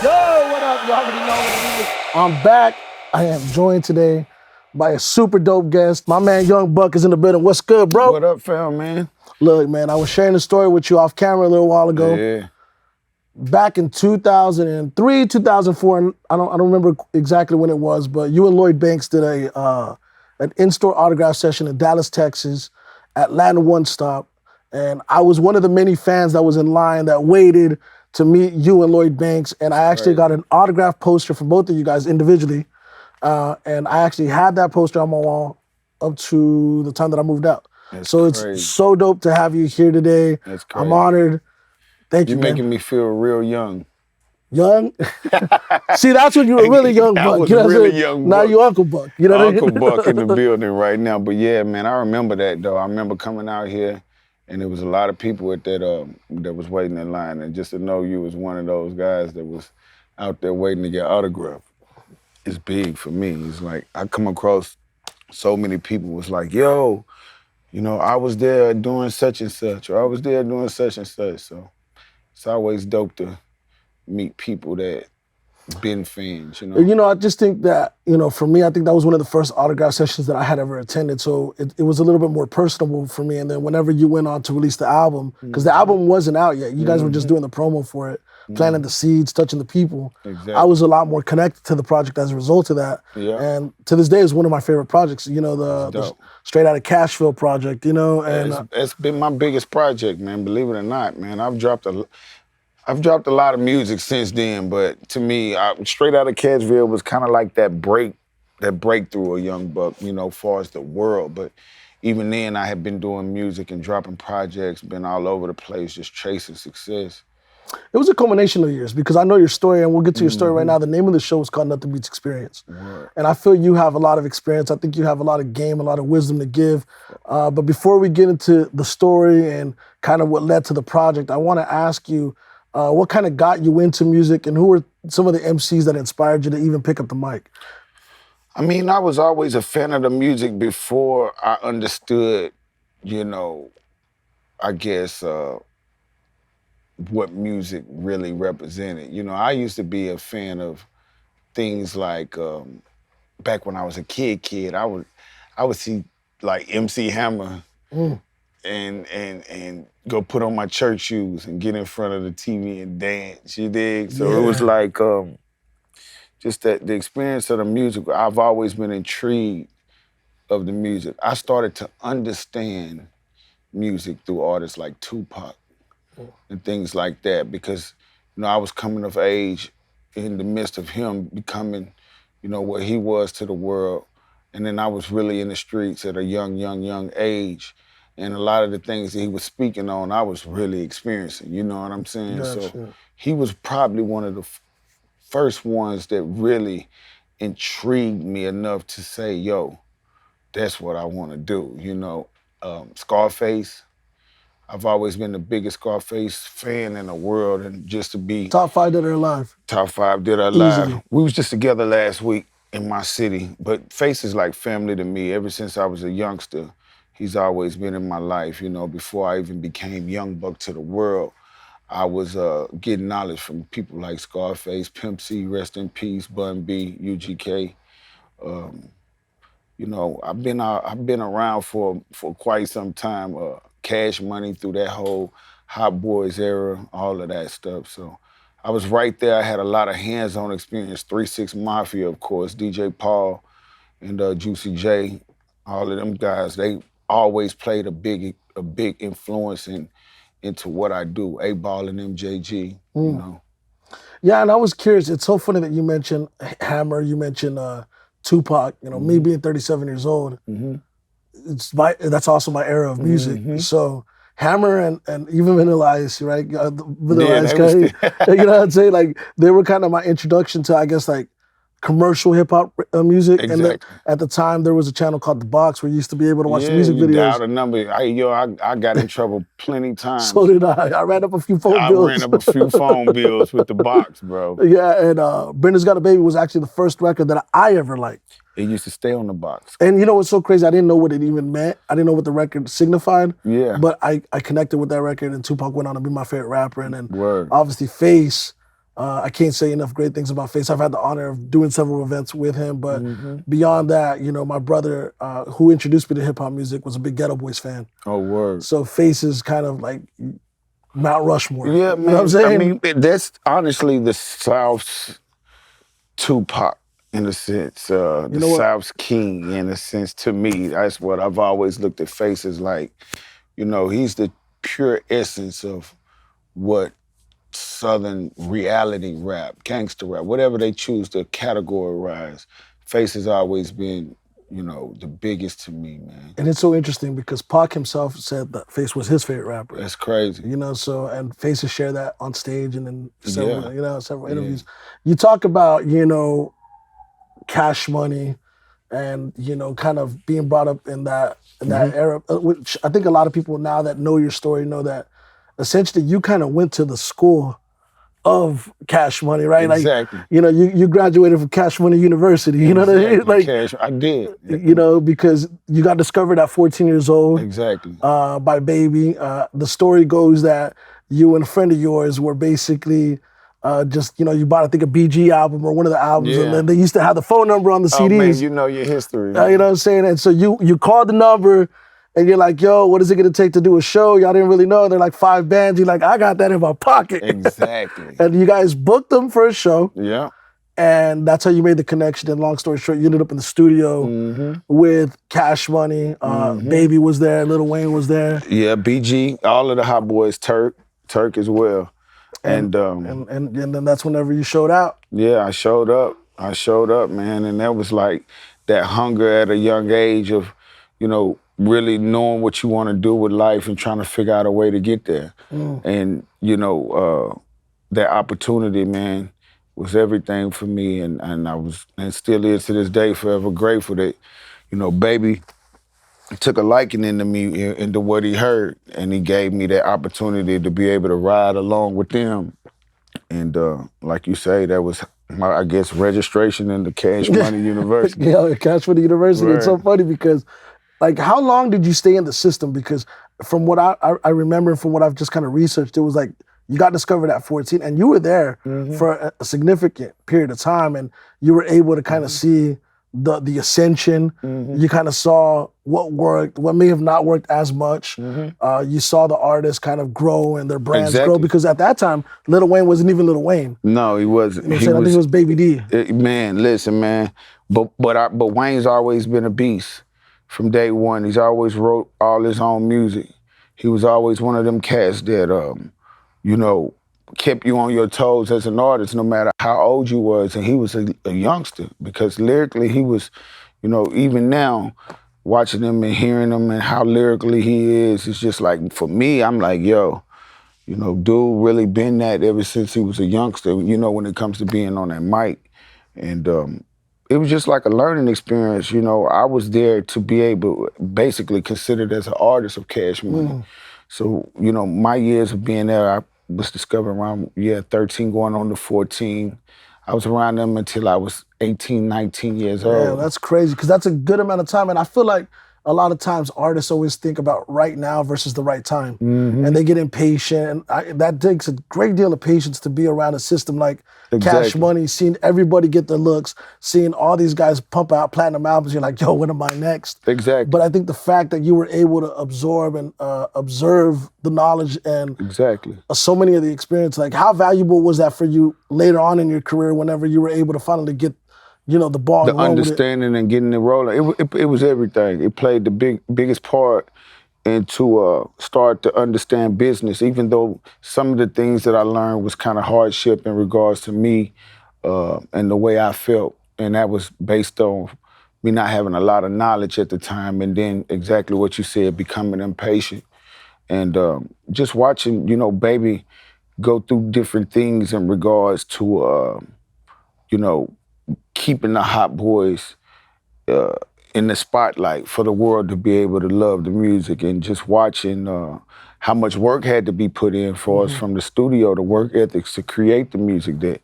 what up? You already know what it is. I'm back. I am joined today by a super dope guest. My man Young Buck is in the building. What's good, bro? What up, fam, man? Look, man, I was sharing a story with you off camera a little while ago. Yeah. Back in 2003, 2004, I don't remember exactly when it was, but you and Lloyd Banks did an in-store autograph session in Dallas, Texas, at Latin One Stop. And I was one of the many fans that was in line that waited to meet you and Lloyd Banks. And I actually got an autograph poster from both of you guys individually. And I actually had that poster on my wall up to the time that I moved out. That's so crazy. It's so dope to have you here today. That's crazy. I'm honored. Thank you, You're making me feel real young. Young? See, that's when you were really young, Buck. I was You know really young Now Buck. you Uncle Buck. You know Uncle what I mean? Buck in the building right now. But yeah, man, I remember that though. I remember coming out here and there was a lot of people at that was waiting in line. And just to know you was one of those guys that was out there waiting to get autographed is big for me. It's like I come across so many people was like, yo, you know, I was there doing such and such, or I was there doing such and such. So it's always dope to meet people that been fans, you know? You know, I just think that, you know, for me, I think that was one of the first autograph sessions that I had ever attended. So it was a little bit more personable for me. And then whenever you went on to release the album, because the album wasn't out yet, you guys were just doing the promo for it, planting the seeds, touching the people. Exactly. I was a lot more connected to the project as a result of that. Yeah. And to this day, it's one of my favorite projects, you know, the Straight Outta Cashville project, you know? And it's been my biggest project, man, believe it or not, man. I've dropped a lot of music since then, but to me, Straight Outta Cashville was kind of like that breakthrough of Young Buck, you know, far as the world. But even then, I had been doing music and dropping projects, been all over the place, just chasing success. It was a culmination of years because I know your story, and we'll get to your story right now. The name of the show is called Nothing Beats Experience. Right. And I feel you have a lot of experience. I think you have a lot of game, a lot of wisdom to give. But before we get into the story and kind of what led to the project, I want to ask you, what kind of got you into music, and who were some of the MCs that inspired you to even pick up the mic? I mean, I was always a fan of the music before I understood, you know, I guess, what music really represented. You know, I used to be a fan of things like, back when I was a kid, I would see like MC Hammer and go put on my church shoes and get in front of the TV and dance, you dig? So it was like, just that the experience of the music, I've always been intrigued of the music. I started to understand music through artists like Tupac and things like that because, you know, I was coming of age in the midst of him becoming, you know, what he was to the world. And then I was really in the streets at a young age. And a lot of the things that he was speaking on, I was really experiencing, you know what I'm saying? Gotcha. So he was probably one of the first ones that really intrigued me enough to say, yo, that's what I want to do, you know? Scarface, I've always been the biggest Scarface fan in the world, and just to be... Top 5 Dead or Alive. Top 5 Dead or Alive. Easily. We was just together last week in my city, but Face is like family to me. Ever since I was a youngster, he's always been in my life, you know. Before I even became Young Buck to the world, I was getting knowledge from people like Scarface, Pimp C, rest in peace, Bun B, UGK. You know, I've been around for quite some time. Cash Money through that whole Hot Boys era, all of that stuff. So I was right there. I had a lot of hands-on experience. 3-6 Mafia, of course, DJ Paul and Juicy J, all of them guys. They always played a big influence into what I do. A-Ball and MJG, you know. Yeah, and I was curious. It's so funny that you mentioned Hammer, you mentioned Tupac. You know, me being 37 years old, that's also my era of music. So Hammer and even Vanilla Ice, right? Vanilla Ice guy, you know what I'm saying? Like, they were kind of my introduction to, I guess, like, commercial hip-hop music. Exactly. And at the time, there was a channel called The Box where you used to be able to watch the music videos. Dial the number. I got in trouble plenty times. So did I. I ran up a few phone bills. I ran up a few phone bills with The Box, bro. Yeah, and Brenda's Got a Baby was actually the first record that I ever liked. It used to stay on The Box. And you know what's so crazy? I didn't know what it even meant. I didn't know what the record signified. Yeah. But I connected with that record, and Tupac went on to be my favorite rapper. And then Word. obviously Face, I can't say enough great things about Face. I've had the honor of doing several events with him, but beyond that, my brother who introduced me to hip hop music was a big Ghetto Boys fan. Oh, word. So Face is kind of like Mount Rushmore. Yeah, You man. know what I'm saying? I mean, that's honestly the South's Tupac in a sense. The know what? South's king in a sense. To me, that's what I've always looked at Face as like. He's the pure essence of what Southern reality rap, gangster rap, whatever they choose to categorize. Face has always been, the biggest to me, man. And it's so interesting because Pac himself said that Face was his favorite rapper. That's crazy. So and Face has shared that on stage and in several, several interviews. Yeah. You talk about, Cash Money and, kind of being brought up in that era, which I think a lot of people now that know your story know that essentially you kind of went to the school of Cash Money, right? Exactly. Like, you graduated from Cash Money University. You know what I mean? Like, I did. Because you got discovered at 14 years old. Exactly. By Baby. The story goes that you and a friend of yours were basically you bought, I think, a BG album or one of the albums, and then they used to have the phone number on the CDs. Oh, man, you know your history. You know what I'm saying? And so you called the number, and you're like, yo, what is it going to take to do a show? Y'all didn't really know. They're like 5 bands. You're like, I got that in my pocket. Exactly. And you guys booked them for a show. Yeah. And that's how you made the connection. And long story short, you ended up in the studio with Cash Money. Baby was there. Lil Wayne was there. Yeah, BG, all of the Hot Boys, Turk as well. And then that's whenever you showed out. Yeah, I showed up, man. And that was like that hunger at a young age of, really knowing what you want to do with life and trying to figure out a way to get there. And, that opportunity, man, was everything for me. And I was, and still is to this day, forever grateful that, Baby took a liking into me, into what he heard. And he gave me that opportunity to be able to ride along with them. And like you say, that was my, I guess, registration in the Cash Money University. Yeah, Cash Money University. Right. It's so funny because, like, how long did you stay in the system? Because from what I remember, from what I've just kind of researched, it was like you got discovered at 14 and you were there for a significant period of time, and you were able to kind of see the ascension. You kind of saw what worked, what may have not worked as much. You saw the artists kind of grow and their brands grow, because at that time, Lil Wayne wasn't even Lil Wayne. No, he wasn't. I think it was Baby D. Man, listen, man. But Wayne's always been a beast from day one. He's always wrote all his own music. He was always one of them cats that, kept you on your toes as an artist, no matter how old you was. And he was a youngster, because lyrically he was, even now, watching him and hearing him and how lyrically he is, it's just like, for me, I'm like, yo, dude really been that ever since he was a youngster, when it comes to being on that mic. And it was just like a learning experience. I was there to be able, basically considered as an artist of Cash Money. So, my years of being there, I was discovered around 13 going on to 14. I was around them until I was 18, 19 years old. Yeah, that's crazy, because that's a good amount of time. And I feel like a lot of times artists always think about right now versus the right time. And they get impatient. And that takes a great deal of patience to be around a system like Cash Money, seeing everybody get their looks, seeing all these guys pump out platinum albums. You're like, yo, when am I next? Exactly. But I think the fact that you were able to absorb and observe the knowledge and so many of the experience, like, how valuable was that for you later on in your career whenever you were able to finally get the ball, the understanding and getting it rolling? It was everything. It played the biggest part into start to understand business, even though some of the things that I learned was kind of hardship in regards to me and the way I felt. And that was based on me not having a lot of knowledge at the time, and then exactly what you said, becoming impatient. And just watching, Baby go through different things in regards to, keeping the Hot Boys in the spotlight for the world to be able to love the music, and just watching how much work had to be put in for us from the studio, the work ethics to create the music that,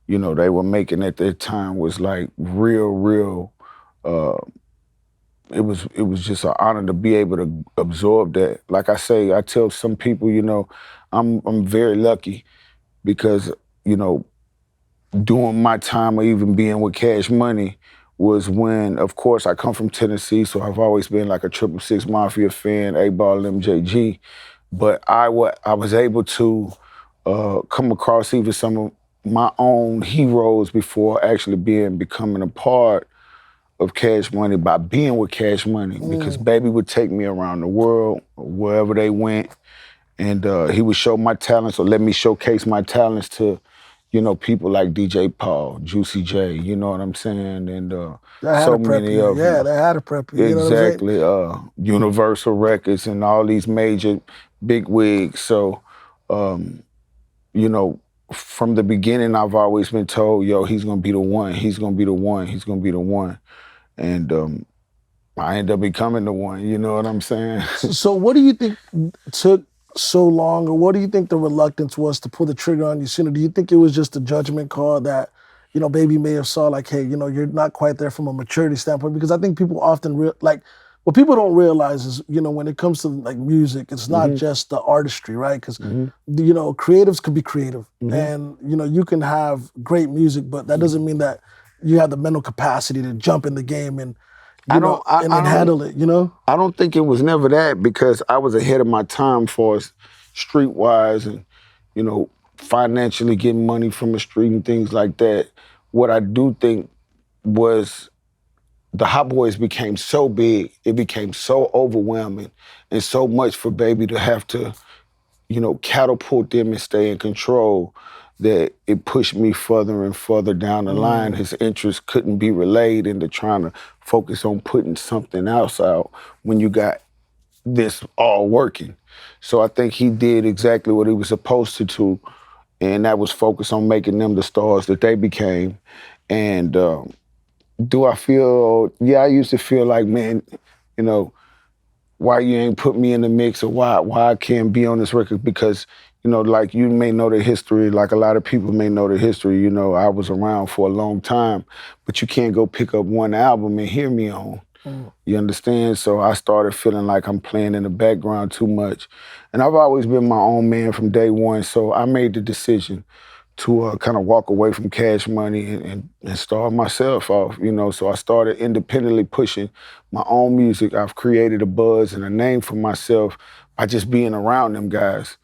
they were making at that time was like real. It was just an honor to be able to absorb that. Like I say, I tell some people, I'm very lucky because, during my time of even being with Cash Money was when, of course, I come from Tennessee, so I've always been like a 666 Mafia fan, A-Ball, MJG. But I was able to come across even some of my own heroes before actually becoming a part of Cash Money by being with Cash Money, because Baby would take me around the world, wherever they went, and he would show my talents or let me showcase my talents to, people like DJ Paul, Juicy J, you know what I'm saying? And That had so to prep many you. of Yeah, them. that had to prep you. You know what I'm saying? Exactly. Universal Records and all these major big wigs. So, um, you know, from the beginning, I've always been told, yo, he's gonna be the one. He's gonna be the one. He's gonna be the one. And I ended up becoming the one. You know what I'm saying? So what do you think took so long, or what do you think the reluctance was to pull the trigger on you sooner? Do you think it was just a judgment call that, Baby may have saw like, hey, you're not quite there from a maturity standpoint? Because I think people often like what people don't realize is, when it comes to like music, it's not just the artistry, right? Because creatives could be creative, and you can have great music, but that doesn't mean that you have the mental capacity to jump in the game and I don't. I don't. handle it. I don't think it was never that, because I was ahead of my time for streetwise and, financially getting money from the street and things like that. What I do think was the Hot Boys became so big, it became so overwhelming and so much for Baby to have to, catapult them and stay in control, that it pushed me further and further down the line. His interest couldn't be relayed into trying to focus on putting something else out when you got this all working. So I think he did exactly what he was supposed to do, and that was focus on making them the stars that they became. And do I feel, yeah, I used to feel like, man, why you ain't put me in the mix, or why I can't be on this record? Because, like you may know the history, like a lot of people may know the history, I was around for a long time, but you can't go pick up one album and hear me on. You understand? So I started feeling like I'm playing in the background too much. And I've always been my own man from day one, so I made the decision to kind of walk away from Cash Money and start myself off, So I started independently pushing my own music. I've created a buzz and a name for myself by just being around them guys.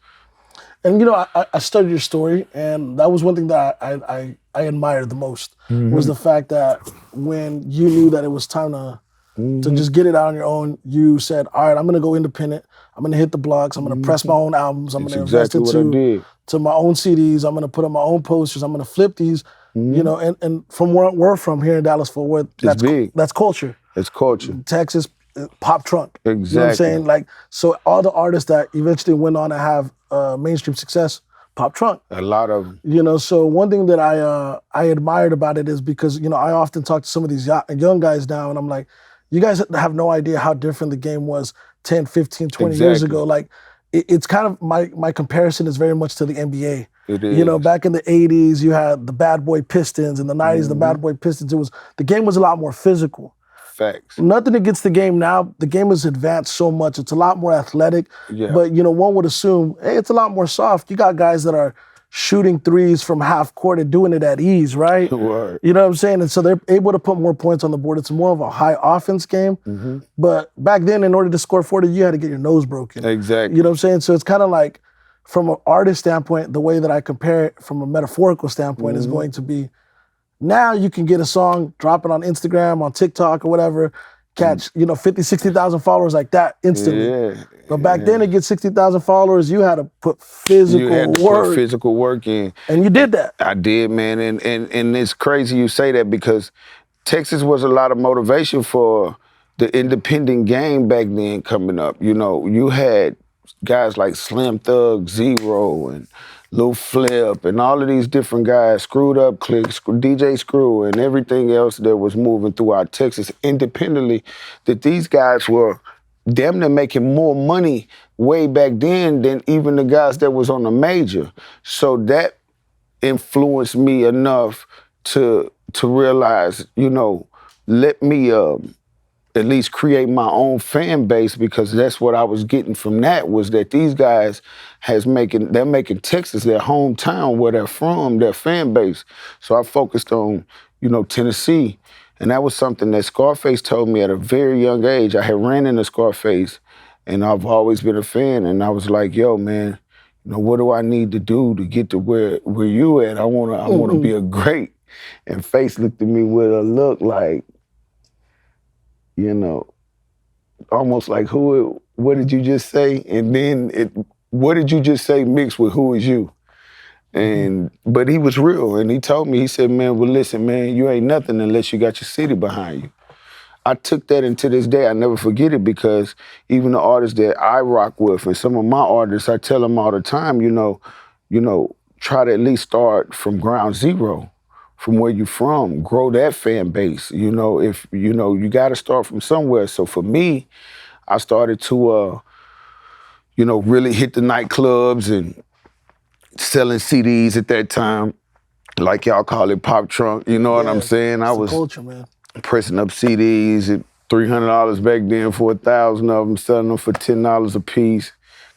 And I studied your story, and that was one thing that I admired the most, was the fact that when you knew that it was time to just get it out on your own, you said, all right, I'm gonna go independent. I'm gonna hit the blocks. I'm gonna press my own albums. I'm gonna invest into to my own CDs. I'm gonna put up my own posters. I'm gonna flip these. And from where we're from here in Dallas Fort Worth, that's big. That's culture. It's culture. Texas, pop trunk. Exactly. You know what I'm saying? Like, so all the artists that eventually went on to have mainstream success, pop trunk. A lot of them. So one thing that I admired about it is because, I often talk to some of these young guys now, and I'm like, you guys have no idea how different the game was 10, 15, 20 years ago. Like, it's kind of, my comparison is very much to the NBA. It is. Back in the 80s, you had the Bad Boy Pistons. In the 90s, the Bad Boy Pistons. The game was a lot more physical. Facts. Nothing against the game now. The game has advanced so much. It's a lot more athletic. Yeah. But, one would assume, hey, it's a lot more soft. You got guys that are shooting threes from half court and doing it at ease, right? Word. You know what I'm saying? And so they're able to put more points on the board. It's more of a high offense game. But back then, in order to score 40, you had to get your nose broken. Exactly. You know what I'm saying? So it's kind of like, from an artist standpoint, the way that I compare it from a metaphorical standpoint is going to be, now you can get a song, drop it on Instagram, on TikTok or whatever, catch, 50, 60,000 followers like that instantly. Yeah. But back then, to get 60,000 followers, you had to put physical work. Put physical work in. And you did that. I did, man. And it's crazy you say that, because Texas was a lot of motivation for the independent game back then coming up. You had guys like Slim Thug, Zero, and Lil Flip, and all of these different guys, Screwed Up Click, DJ Screw, and everything else that was moving throughout Texas independently, that these guys were damn near making more money way back then than even the guys that was on the major. So that influenced me enough to realize, let me at least create my own fan base, because that's what I was getting from that, was that these guys they're making Texas their hometown, where they're from, their fan base. So I focused on, Tennessee. And that was something that Scarface told me at a very young age. I had ran into Scarface, and I've always been a fan. And I was like, yo, man, what do I need to do to get to where you at? I wanna be a great. And Face looked at me with a look like, you know, almost like, what did you just say? And then what did you just say mixed with who is you? And but he was real, and he told me, he said, man, well, listen, man, you ain't nothing unless you got your city behind you. I took that, and to this day, I never forget it, because even the artists that I rock with, and some of my artists, I tell them all the time, try to at least start from ground zero, from where you from, grow that fan base. If you got to start from somewhere. So for me, I started to, really hit the nightclubs and selling CDs at that time, like y'all call it, pop trunk. You know what I'm saying? I It's the was culture, man. pressing up CDs at $300 back then for 1,000 of them, selling them for $10 a piece.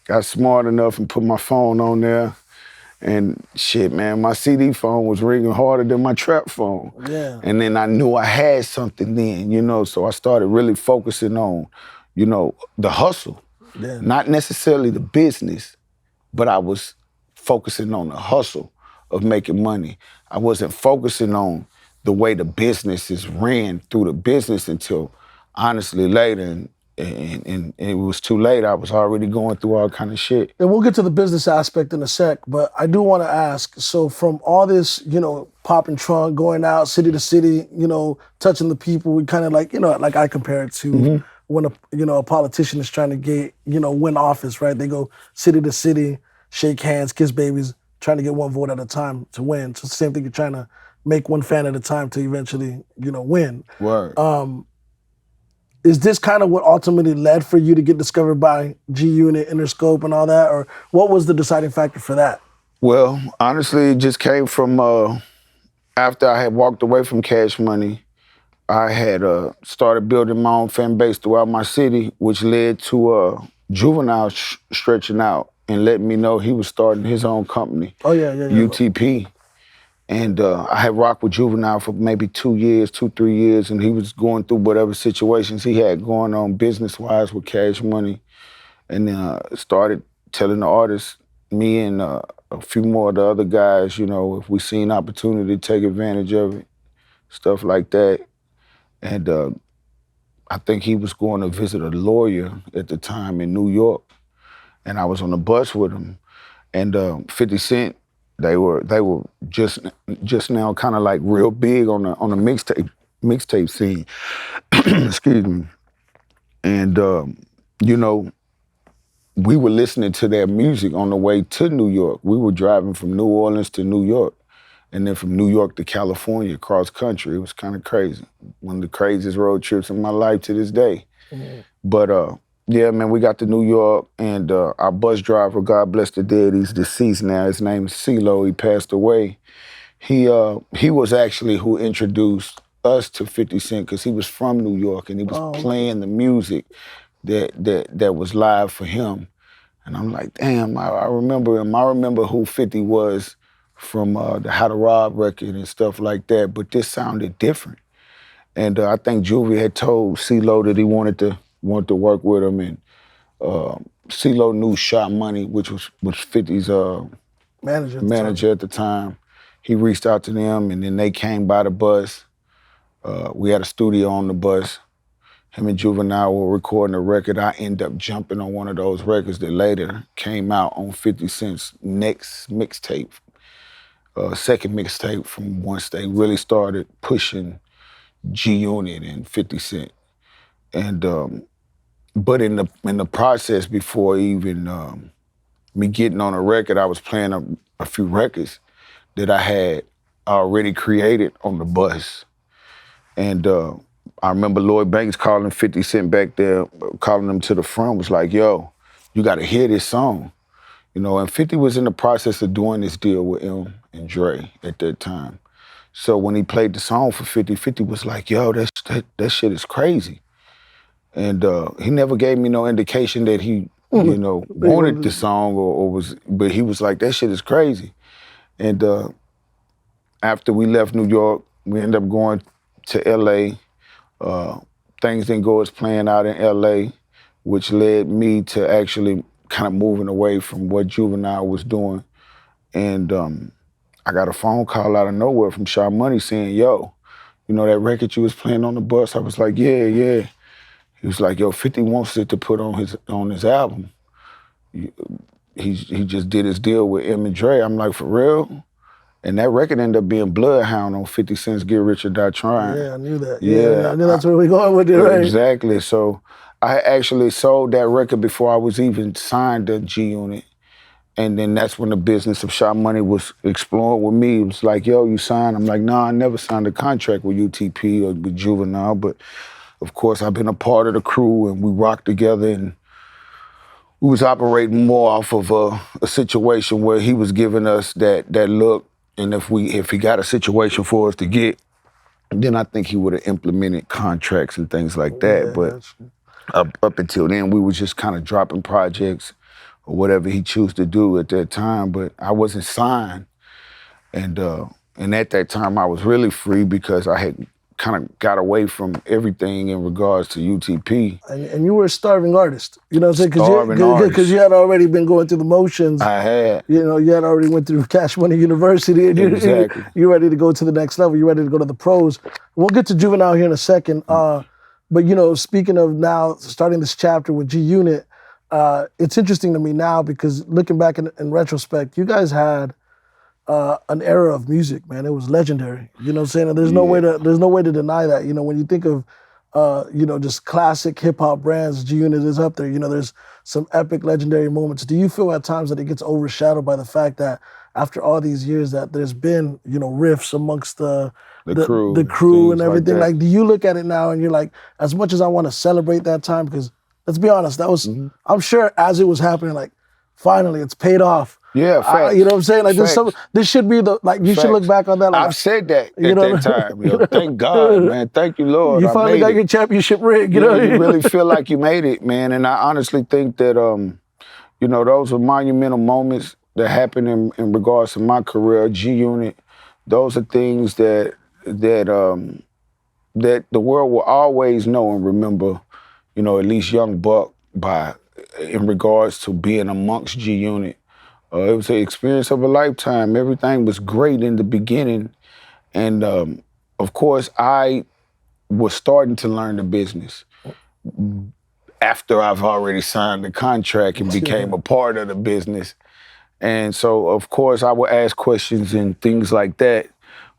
Got smart enough and put my phone on there. And shit, man, my CD phone was ringing harder than my trap phone. Yeah. And then I knew I had something then, so I started really focusing on, the hustle. Yeah. Not necessarily the business, but I was focusing on the hustle of making money. I wasn't focusing on the way the business is ran through the business until honestly later. And it was too late. I was already going through all kind of shit. And we'll get to the business aspect in a sec, but I do want to ask, so from all this, popping trunk, going out city to city, touching the people, we kind of like, like I compare it to when a politician is trying to get, win office, right? They go city to city, shake hands, kiss babies, trying to get one vote at a time to win. So it's the same thing, you're trying to make one fan at a time to eventually, win. Word. Is this kind of what ultimately led for you to get discovered by G-Unit, Interscope, and all that? Or what was the deciding factor for that? Well, honestly, it just came from after I had walked away from Cash Money. I had started building my own fan base throughout my city, which led to Juvenile stretching out and letting me know he was starting his own company. Oh, yeah. UTP. And I had rocked with Juvenile for maybe 2 years, 3 years, and he was going through whatever situations he had going on business-wise with Cash Money. And then started telling the artists, me and a few more of the other guys, if we seen opportunity to take advantage of it, stuff like that. And I think he was going to visit a lawyer at the time in New York, and I was on the bus with him. And 50 Cent, they were just now kind of like real big on the mixtape scene. Excuse me. And we were listening to their music on the way to New York. We were driving from New Orleans to New York, and then from New York to California, cross country. It was kind of crazy. One of the craziest road trips in my life to this day. But yeah, man, we got to New York, and our bus driver, God bless the dead, he's deceased now. His name is CeeLo. He passed away. He was actually who introduced us to 50 Cent, because he was from New York, and he was playing the music that was live for him. And I'm like, damn, I remember him. I remember who 50 was from the How to Rob record and stuff like that, but this sounded different. And I think Juvie had told CeeLo that he wanted to work with him, and CeeLo knew Shot Money, which was 50's manager at the time. He reached out to them, and then they came by the bus. We had a studio on the bus. Him and Juvenile were recording a record. I ended up jumping on one of those records that later came out on 50 Cent's next mixtape, second mixtape, from once they really started pushing G-Unit and 50 Cent. And but in the process, before even me getting on a record, I was playing a few records that I had already created on the bus. And I remember Lloyd Banks calling 50 Cent back there, calling him to the front, was like, yo, you gotta hear this song. And 50 was in the process of doing this deal with M and Dre at that time. So when he played the song for 50, 50 was like, yo, that shit is crazy. And he never gave me no indication that he, They wanted the wanted song or was, but he was like, that shit is crazy. And after we left New York, we ended up going to LA. Uh, Things didn't go as planned out in LA, which led me to actually kind of moving away from what Juvenile was doing. And I got a phone call out of nowhere from Sha Money saying, yo, that record you was playing on the bus? I was like, yeah, yeah. He was like, yo, 50 wants it to put on his album. He just did his deal with M and Dre. I'm like, for real? And that record ended up being Bloodhound on 50 Cent's Get Rich or Die Trying. Yeah, I knew that. Yeah, Yeah, I knew that's where we going with it, right? exactly. So I actually sold that record before I was even signed to G Unit. And then that's when the business of Shot Money was exploring with me. It was like, yo, you signed? I'm like, nah, I never signed a contract with UTP or with Juvenile, but of course I've been a part of the crew and we rocked together, and we was operating more off of a situation where he was giving us that look, and if he got a situation for us to get, then I think he would have implemented contracts and things like that. Yeah, But gotcha. up until then, we were just kind of dropping projects or whatever he chose to do at that time. But I wasn't signed, and at that time I was really free because I had kind of got away from everything in regards to UTP. And you were a starving artist, you know what I'm saying? Starving Because artist. you had already been going through the motions. I had. You had already went through Cash Money University, and Exactly. you're ready to go to the next level. You're ready to go to the pros. We'll get to Juvenile here in a second. But speaking of now starting this chapter with G Unit, it's interesting to me now because looking back in retrospect, you guys had an era of music, man. It was legendary. You know what I'm saying? And there's no way to deny that. When you think of just classic hip hop brands, G Unit is up there. There's some epic legendary moments. Do you feel at times that it gets overshadowed by the fact that after all these years that there's been, riffs amongst the crew and everything? Like, do you look at it now and you're like, as much as I want to celebrate that time, because let's be honest, that was, I'm sure as it was happening, like, finally it's paid off. Yeah, facts. You know what I'm saying? Like this should be you should look back on that. Like, I've said that at that time. Thank God, man. Thank you, Lord. You finally got your championship ring. You really feel like you made it, man. And I honestly think that those are monumental moments that happened in regards to my career, G Unit. Those are things that the world will always know and remember. At least Young Buck in regards to being amongst G Unit. It was an experience of a lifetime. Everything was great in the beginning. And of course, I was starting to learn the business after I've already signed the contract and became a part of the business. And so, of course, I would ask questions and things like that,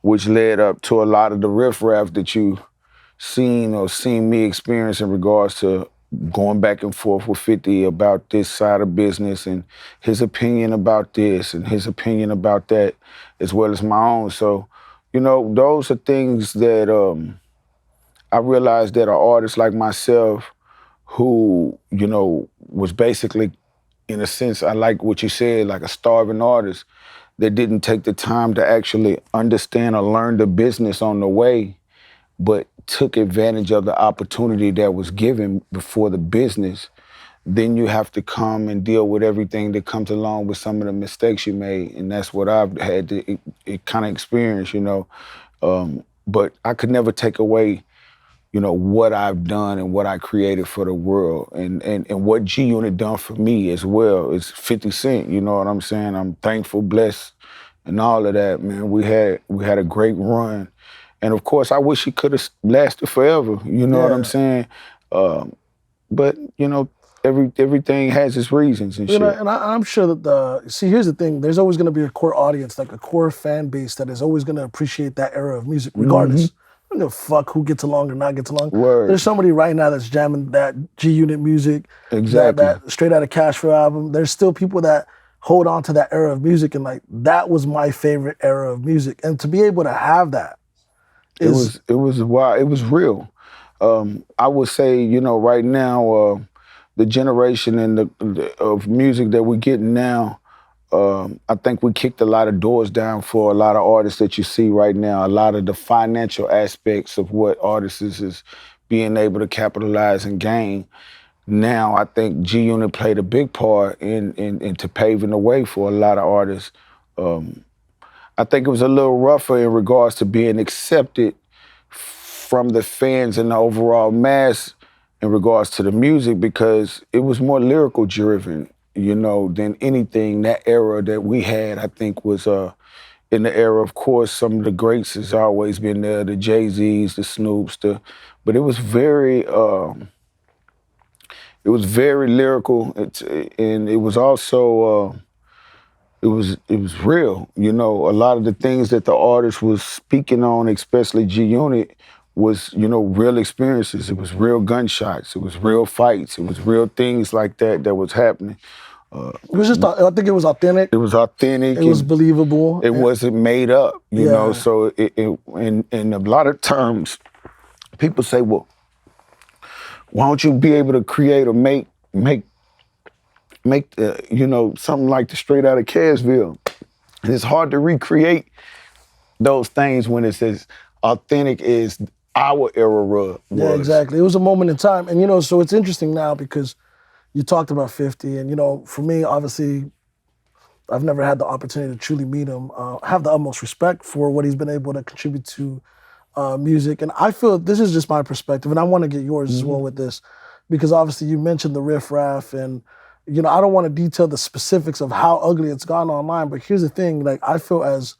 which led up to a lot of the riffraff that you seen me experience in regards to going back and forth with 50 about this side of business and his opinion about this and his opinion about that, as well as my own. So, those are things that I realized that an artist like myself who, was basically, in a sense, I like what you said, like a starving artist that didn't take the time to actually understand or learn the business on the way, but took advantage of the opportunity that was given before the business, then you have to come and deal with everything that comes along with some of the mistakes you made. And that's what I've had to kind of experience, But I could never take away, what I've done and what I created for the world and what G Unit done for me as well. It's 50 Cent, you know what I'm saying? I'm thankful, blessed, and all of that, man. We had a great run. And of course, I wish it could have lasted forever. You know what I'm saying? But everything has its reasons and shit. And I'm sure that here's the thing. There's always going to be a core audience, like a core fan base that is always going to appreciate that era of music, regardless. I don't give a fuck who gets along or not gets along. Word. There's somebody right now that's jamming that G Unit music, exactly. that straight out of Cash Flow album. There's still people that hold on to that era of music and like that was my favorite era of music. And to be able to have that. It was wild. It was real. I would say, right now, the generation of music that we're getting now, I think we kicked a lot of doors down for a lot of artists that you see right now. A lot of the financial aspects of what artists is being able to capitalize and gain. Now I think G Unit played a big part into paving the way for a lot of artists. I think it was a little rougher in regards to being accepted from the fans and the overall mass in regards to the music, because it was more lyrical driven, than anything. That era that we had, I think, was in the era, of course, some of the greats has always been there, the Jay-Z's, the Snoops, but it was very lyrical, and it was also it was real. A lot of the things that the artist was speaking on, especially G Unit, was real experiences. It was real gunshots. It was real fights. It was real things like that was happening. It was just, I think it was authentic. It was authentic. It was believable. It wasn't made up, Yeah. So in a lot of terms, people say, well, why don't you be able to create or make something like the Straight Outta Cashville? And it's hard to recreate those things when it's as authentic as our era was. Yeah, exactly. It was a moment in time. And, so it's interesting now because you talked about 50, and, for me, obviously, I've never had the opportunity to truly meet him. I have the utmost respect for what he's been able to contribute to music. And I feel this is just my perspective, and I want to get yours as well with this, because obviously you mentioned the riff-raff, and, I don't want to detail the specifics of how ugly it's gone online, but here's the thing, like, I feel as,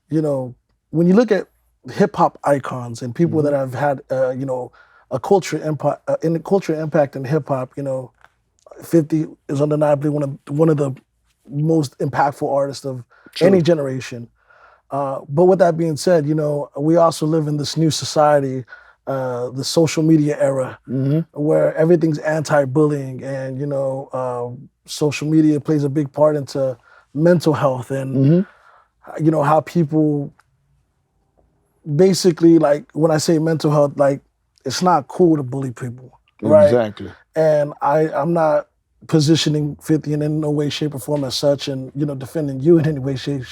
when you look at hip-hop icons and people that have had, a cultural impact in hip-hop, 50 is undeniably one of the most impactful artists of any generation. But with that being said, we also live in this new society, the social media era, where everything's anti-bullying, and social media plays a big part into mental health, and how people basically, like, when I say mental health, like, it's not cool to bully people, right? Exactly. And I'm not positioning 50 in no way, shape, or form as such, and defending you in any way, shape,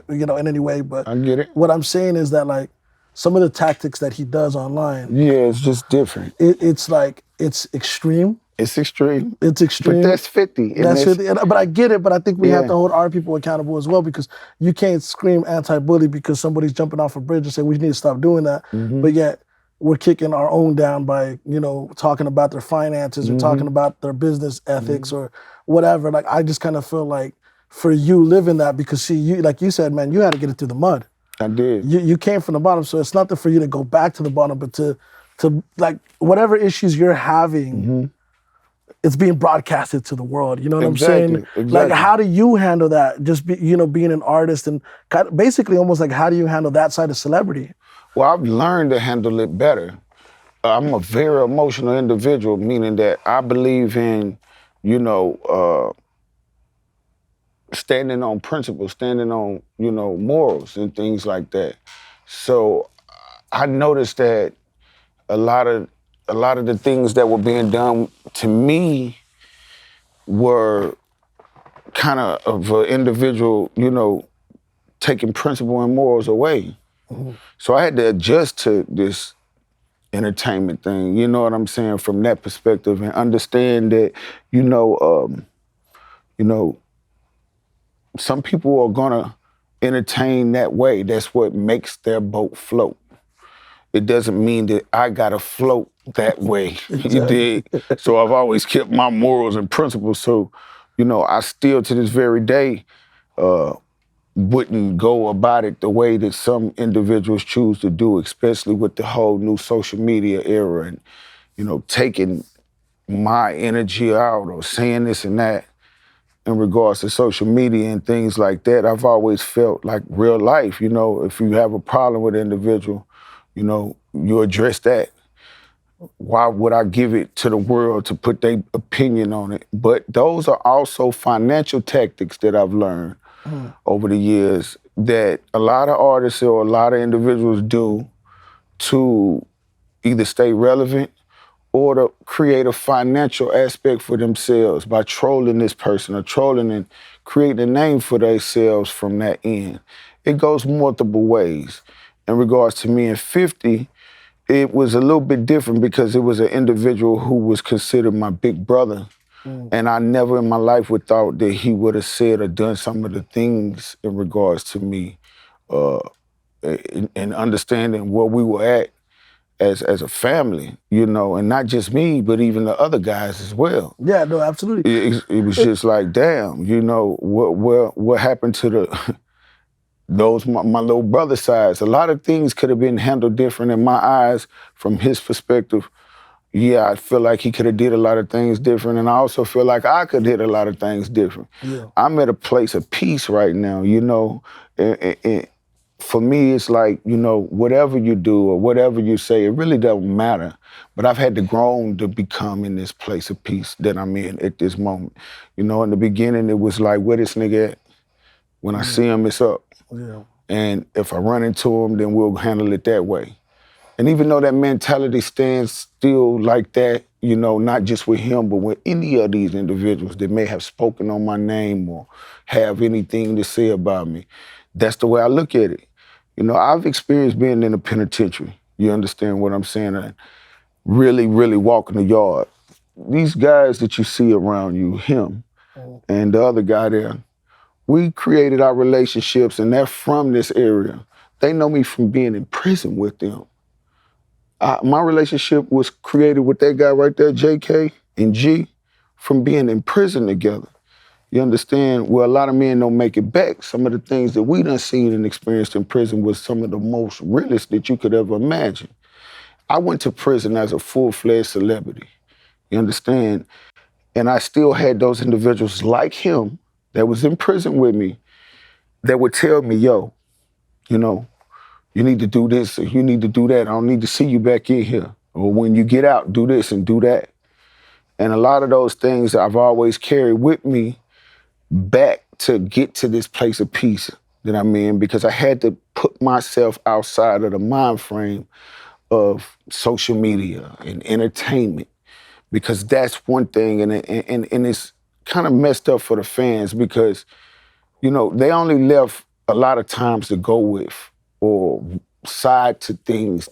in any way. But I get it. What I'm saying is that, like, some of the tactics that he does online, it's just different. It's like, it's extreme. It's extreme. It's extreme. But that's 50. That's 50. But I get it. But I think we have to hold our people accountable as well, because you can't scream anti-bully because somebody's jumping off a bridge and say we need to stop doing that. But yet we're kicking our own down by, talking about their finances or talking about their business ethics or whatever. Like, I just kind of feel like for you living that, because see, you, like you said, man, you had to get it through the mud. I did. You came from the bottom, so it's nothing for you to go back to the bottom, but to like, whatever issues you're having, it's being broadcasted to the world. You know what I'm saying? Exactly. Like, how do you handle that? Just being an artist, and basically almost like, how do you handle that side of celebrity? Well, I've learned to handle it better. I'm a very emotional individual, meaning that I believe in, standing on principles, standing on, morals and things like that. So I noticed that a lot of the things that were being done to me were kind of an individual, taking principle and morals away. So I had to adjust to this entertainment thing, you know what I'm saying, from that perspective, and understand that, some people are gonna entertain that way. That's what makes their boat float. It doesn't mean that I gotta float that way. You dig? So I've always kept my morals and principles. So, I still to this very day wouldn't go about it the way that some individuals choose to do, especially with the whole new social media era and, taking my energy out or saying this and that in regards to social media and things like that. I've always felt like real life, if you have a problem with an individual, you address that. Why would I give it to the world to put their opinion on it? But those are also financial tactics that I've learned over the years that a lot of artists or a lot of individuals do to either stay relevant or to create a financial aspect for themselves by trolling this person or trolling and creating a name for themselves from that end. It goes multiple ways. In regards to me and 50, it was a little bit different because it was an individual who was considered my big brother. And I never in my life would thought that he would have said or done some of the things in regards to me, in understanding where we were at as a family, and not just me, but even the other guys as well. Yeah, no, absolutely. It was just like, damn, what happened to the those my little brother sides? A lot of things could have been handled different in my eyes from his perspective. Yeah, I feel like he could have did a lot of things different, and I also feel like I could did a lot of things different. Yeah. I'm at a place of peace right now, and for me, it's like, whatever you do or whatever you say, it really doesn't matter. But I've had to grow to become in this place of peace that I'm in at this moment. In the beginning, it was like, where this nigga at? When I see him, it's up. Yeah. And if I run into him, then we'll handle it that way. And even though that mentality stands still like that, not just with him, but with any of these individuals that may have spoken on my name or have anything to say about me, that's the way I look at it. I've experienced being in a penitentiary. You understand what I'm saying? And really, really walking the yard. These guys that you see around you, him and the other guy there, we created our relationships, and they're from this area. They know me from being in prison with them. My relationship was created with that guy right there, JK and G, from being in prison together. You understand? Well, a lot of men don't make it back. Some of the things that we done seen and experienced in prison was some of the most realest that you could ever imagine. I went to prison as a full-fledged celebrity. You understand? And I still had those individuals like him that was in prison with me that would tell me, yo, you need to do this, or you need to do that. I don't need to see you back in here. Or when you get out, do this and do that. And a lot of those things I've always carried with me back to get to this place of peace that I'm in, because I had to put myself outside of the mind frame of social media and entertainment, because that's one thing, and it's kind of messed up for the fans because, they only left a lot of times to go with or side to things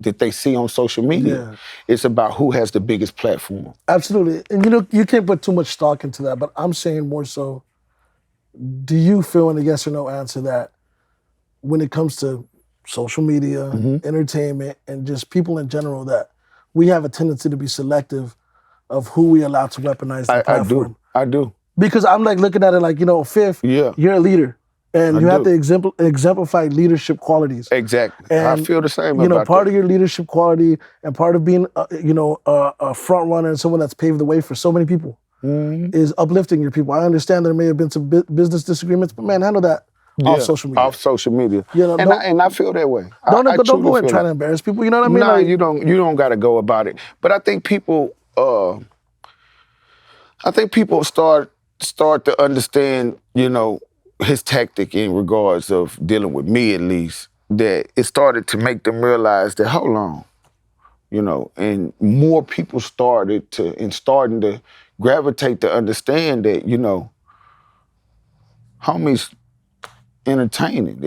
that they see on social media. Yeah. It's about who has the biggest platform. Absolutely. And you can't put too much stock into that, but I'm saying more so, do you feel, in a yes or no answer, that when it comes to social media, entertainment, and just people in general, that we have a tendency to be selective of who we allow to weaponize the platform? I do. Because I'm like looking at it like, Fifth, Yeah. you're a leader. And I you have do. to exemplify leadership qualities. Exactly. And, I feel the same about part that. of your leadership quality and part of being, a front runner and someone that's paved the way for so many people is uplifting your people. I understand there may have been some business disagreements, but man, handle that off social media. Off social media. And I feel that way. Don't I go truly and feel try that. to embarrass people. You know what I mean? Nah, Like, you don't got to go about it. But I think people start to understand, his tactic in regards of dealing with me, at least, that it started to make them realize that, hold on, and more people starting to gravitate to understand that, homie's entertaining.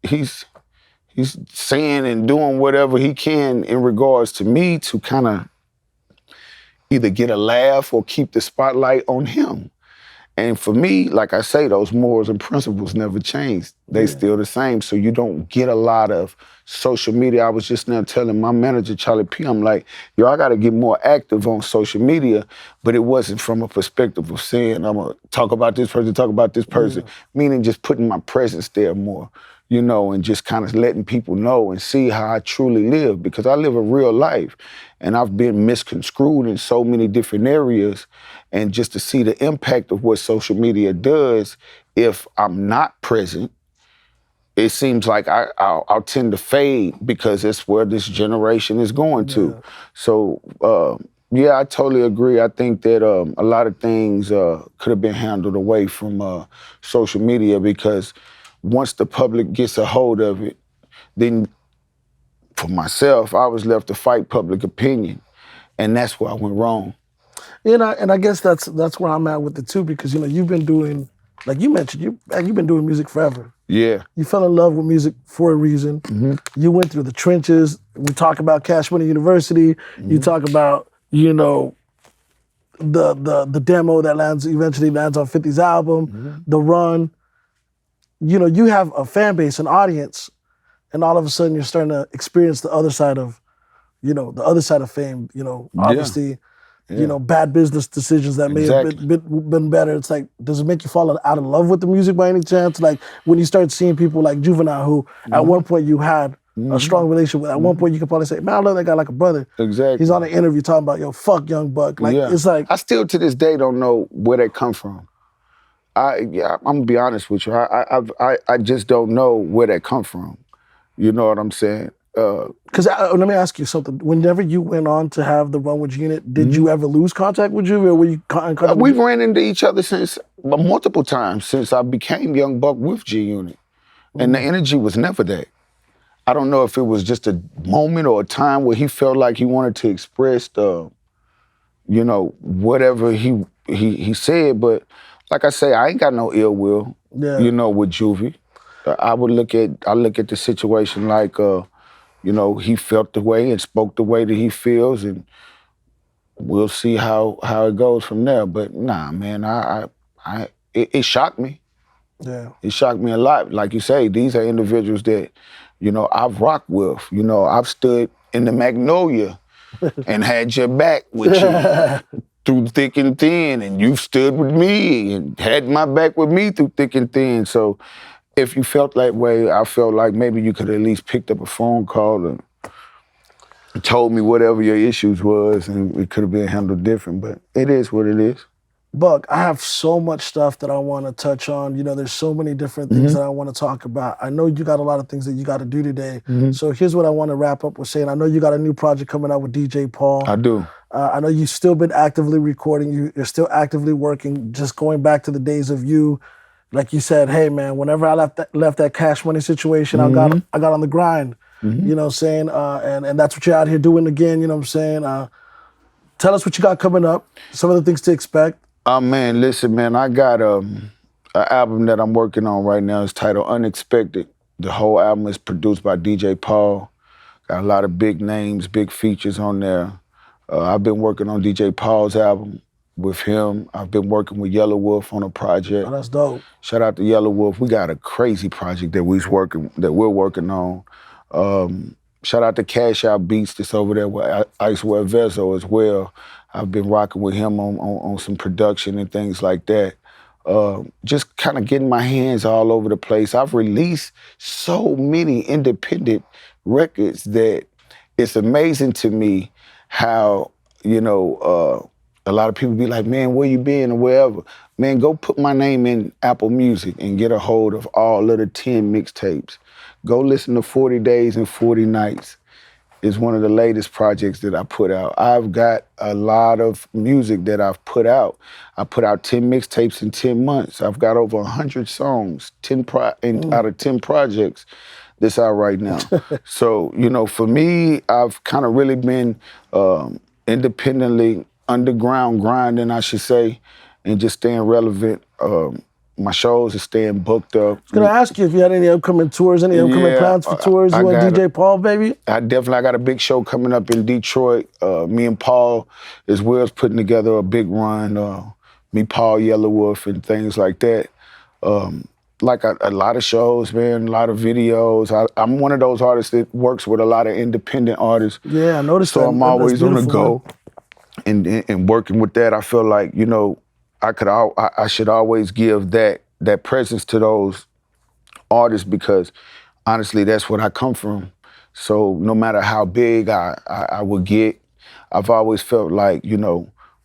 He's saying and doing whatever he can in regards to me to kind of either get a laugh or keep the spotlight on him. And for me, like I say, those morals and principles never changed. They still the same. So you don't get a lot of social media. I was just now telling my manager, Charlie P., I'm like, yo, I got to get more active on social media. But it wasn't from a perspective of saying, I'm going to talk about this person, meaning just putting my presence there more, and just kind of letting people know and see how I truly live, because I live a real life. And I've been misconstrued in so many different areas. And just to see the impact of what social media does if I'm not present, it seems like I'll tend to fade, because that's where this generation is going to. So, I totally agree. I think that a lot of things could have been handled away from social media, because once the public gets a hold of it, then for myself, I was left to fight public opinion. And that's where I went wrong. and I guess that's where I'm at with it too, because you've been doing like you mentioned, you've been doing music forever. Yeah. You fell in love with music for a reason. You went through the trenches. We talk about Cash Money University. You talk about, the demo that eventually lands on 50's album, the run. You have a fan base, an audience, and all of a sudden you're starting to experience the other side of, fame. Obviously, bad business decisions that may have been better. It's like, does it make you fall out of love with the music by any chance? Like when you start seeing people like Juvenile, who at one point you had a strong relationship with. At one point you could probably say, man, I love that guy like a brother. Exactly. He's on an interview talking about, yo, fuck Young Buck. Like, it's like, I still to this day don't know where that come from. I'm gonna be honest with you. I just don't know where that come from. You know what I'm saying? Because let me ask you something. Whenever you went on to have the run with Unit, did you ever lose contact with Juvie, or were you contact? We've ran into each other since multiple times since I became Young Buck with G Unit, and the energy was never that. I don't know if it was just a moment or a time where he felt like he wanted to express whatever he said, but like I say, I ain't got no ill will, with Juvie. I look at the situation like, he felt the way and spoke the way that he feels, and we'll see how it goes from there. But nah, man, it shocked me. Yeah. It shocked me a lot. Like you say, these are individuals that, I've rocked with. I've stood in the Magnolia and had your back with you through thick and thin, and you've stood with me and had my back with me through thick and thin. So if you felt that way, I felt like maybe you could at least picked up a phone call and told me whatever your issues was, and it could have been handled different. But it is what it is. Buck, I have so much stuff that I want to touch on. There's so many different things that I want to talk about. I know you got a lot of things that you got to do today. So here's what I want to wrap up with saying. I know you got a new project coming out with DJ Paul. I do. I know you've still been actively recording. You're still actively working. Just going back to the days of you, like you said, hey man, whenever I left that Cash Money situation, I got on the grind. You know what I'm saying? And that's what you're out here doing again. You know what I'm saying? Tell us what you got coming up. Some of the things to expect. Man, listen, man, I got an album that I'm working on right now. It's titled Unexpected. The whole album is produced by DJ Paul. Got a lot of big names, big features on there. I've been working on DJ Paul's album with him. I've been working with Yellow Wolf on a project. Oh, that's dope. Shout out to Yellow Wolf. We got a crazy project that we're working on. Shout out to Cash Out Beats that's over there with Iceware Vezo as well. I've been rocking with him on some production and things like that. Just kind of getting my hands all over the place. I've released so many independent records that it's amazing to me how, a lot of people be like, man, where you been or wherever. Man, go put my name in Apple Music and get a hold of all of the 10 mixtapes. Go listen to 40 Days and 40 Nights. It's one of the latest projects that I put out. I've got a lot of music that I've put out. I put out 10 mixtapes in 10 months. I've got over 100 songs, out of 10 projects that's out right now. So, for me, I've kind of really been independently underground grinding, I should say, and just staying relevant. My shows are staying booked up. I was going to ask you if you had any upcoming tours, any upcoming plans for tours. You want DJ Paul, baby? I got a big show coming up in Detroit. Me and Paul as well is putting together a big run. Me, Paul, Yellow Wolf, and things like that. Like a lot of shows, man, a lot of videos. I'm one of those artists that works with a lot of independent artists. Yeah, I noticed that. So I'm always on the go. And working with that, I feel like, I should always give that presence to those artists because honestly, that's what I come from. So no matter how big I would get, I've always felt like,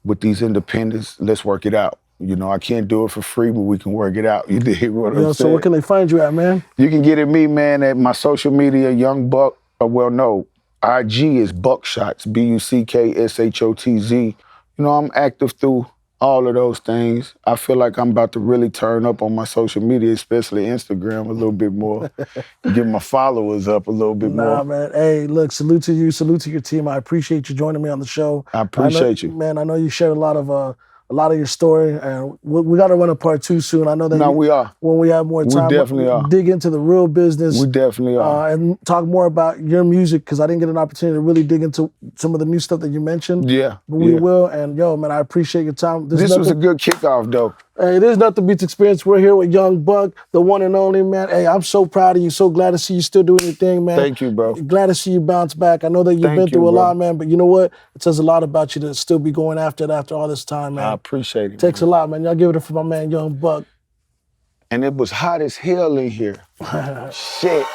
with these independents, let's work it out. I can't do it for free, but we can work it out. You dig what I'm saying? So where can they find you at, man? You can get at me, man, at my social media, Young Buck. IG is Buckshots, BUCKSHOTZ. I'm active through all of those things. I feel like I'm about to really turn up on my social media, especially Instagram, a little bit more. Get my followers up a little bit more. Nah, man. Hey, look, salute to you, salute to your team. I appreciate you joining me on the show. I appreciate you. Man, I know you shared a lot of a lot of your story, and we got to run a part 2 soon. I know that we are. when we have more We time, definitely are. dig into the real business. We definitely are. And talk more about your music, because I didn't get an opportunity to really dig into some of the new stuff that you mentioned. Yeah. But we will. And yo, man, I appreciate your time. This was a good kickoff, though. Hey, there's nothing beats experience. We're here with Young Buck, the one and only, man. Hey, I'm so proud of you. So glad to see you still doing your thing, man. Thank you, bro. Glad to see you bounce back. I know that you've been through a lot, man, but you know what? It says a lot about you to still be going after it after all this time, man. I appreciate it. Takes a lot, man. Y'all give it up for my man, Young Buck. And it was hot as hell in here. Shit.